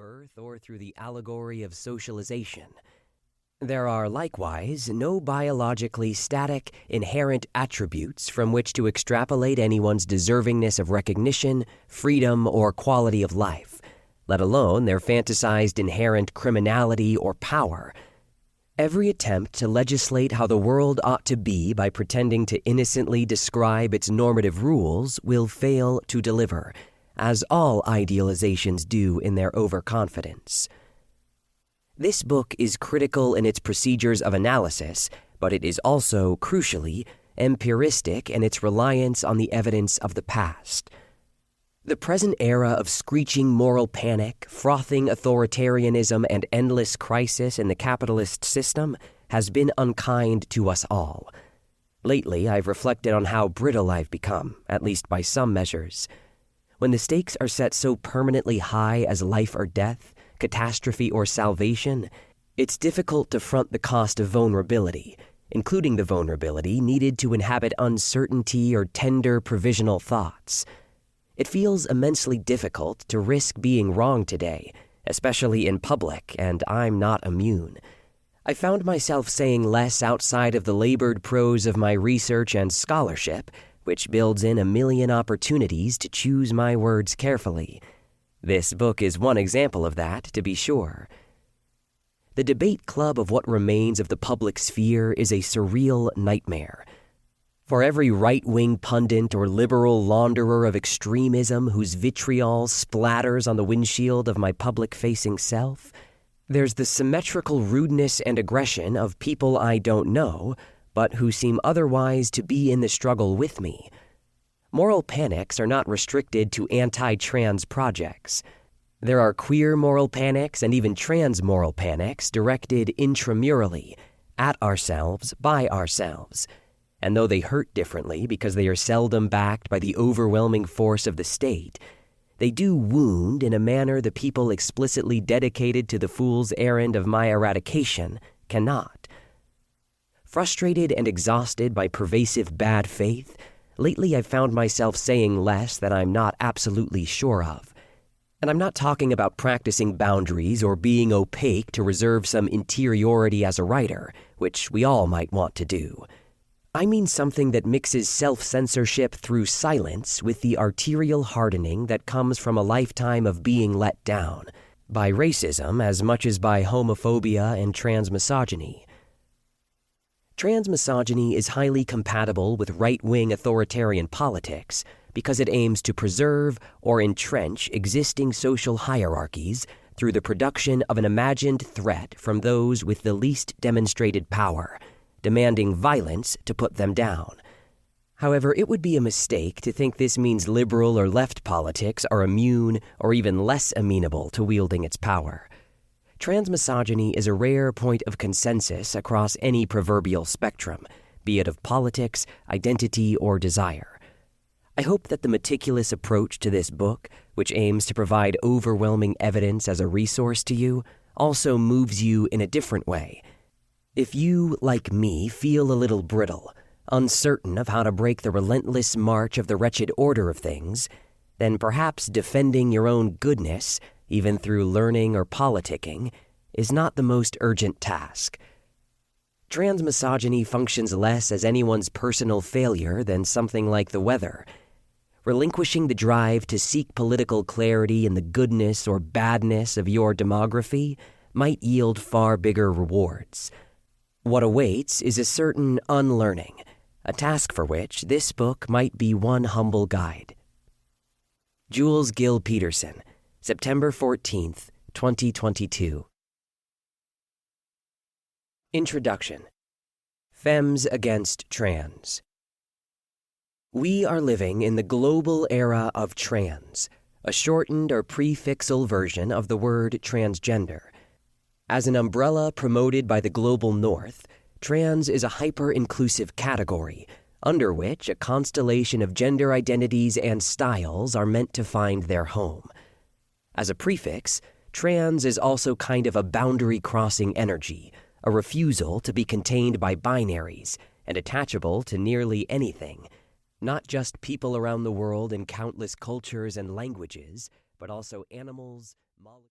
birth or through the allegory of socialization. There are likewise no biologically static, inherent attributes from which to extrapolate anyone's deservingness of recognition, freedom, or quality of life, let alone their fantasized inherent criminality or power. Every attempt to legislate how the world ought to be by pretending to innocently describe its normative rules will fail to deliver, as all idealizations do in their overconfidence. This book is critical in its procedures of analysis, but it is also, crucially, empiristic in its reliance on the evidence of the past. The present era of screeching moral panic, frothing authoritarianism, and endless crisis in the capitalist system has been unkind to us all. Lately, I've reflected on how brittle I've become, at least by some measures. When the stakes are set so permanently high as life or death, catastrophe or salvation, it's difficult to front the cost of vulnerability, including the vulnerability needed to inhabit uncertainty or tender provisional thoughts. It feels immensely difficult to risk being wrong today, especially in public, and I'm not immune. I found myself saying less outside of the labored prose of my research and scholarship, which builds in a million opportunities to choose my words carefully. This book is one example of that, to be sure. The debate club of what remains of the public sphere is a surreal nightmare. For every right-wing pundit or liberal launderer of extremism whose vitriol splatters on the windshield of my public-facing self, there's the symmetrical rudeness and aggression of people I don't know, but who seem otherwise to be in the struggle with me. Moral panics are not restricted to anti-trans projects. There are queer moral panics and even trans moral panics directed intramurally, at ourselves, by ourselves. And though they hurt differently because they are seldom backed by the overwhelming force of the state, they do wound in a manner the people explicitly dedicated to the fool's errand of my eradication cannot. Frustrated and exhausted by pervasive bad faith, lately I've found myself saying less that I'm not absolutely sure of. And I'm not talking about practicing boundaries or being opaque to reserve some interiority as a writer, which we all might want to do. I mean something that mixes self-censorship through silence with the arterial hardening that comes from a lifetime of being let down, by racism as much as by homophobia and trans misogyny. Trans misogyny is highly compatible with right-wing authoritarian politics because it aims to preserve or entrench existing social hierarchies through the production of an imagined threat from those with the least demonstrated power, demanding violence to put them down. However, it would be a mistake to think this means liberal or left politics are immune or even less amenable to wielding its power. Trans misogyny is a rare point of consensus across any proverbial spectrum, be it of politics, identity, or desire. I hope that the meticulous approach to this book, which aims to provide overwhelming evidence as a resource to you, also moves you in a different way. If you, like me, feel a little brittle, uncertain of how to break the relentless march of the wretched order of things, then perhaps defending your own goodness, even through learning or politicking, is not the most urgent task. Trans misogyny functions less as anyone's personal failure than something like the weather. Relinquishing the drive to seek political clarity in the goodness or badness of your demography might yield far bigger rewards. What awaits is a certain unlearning, a task for which this book might be one humble guide. Jules Gill-Peterson, September 14th, 2022. Introduction. Femmes Against Trans. We are living in the global era of trans, a shortened or prefixal version of the word transgender. As an umbrella promoted by the global north, trans is a hyper-inclusive category under which a constellation of gender identities and styles are meant to find their home. As a prefix, trans is also kind of a boundary-crossing energy, a refusal to be contained by binaries, and attachable to nearly anything, not just people around the world in countless cultures and languages, but also animals, molecules.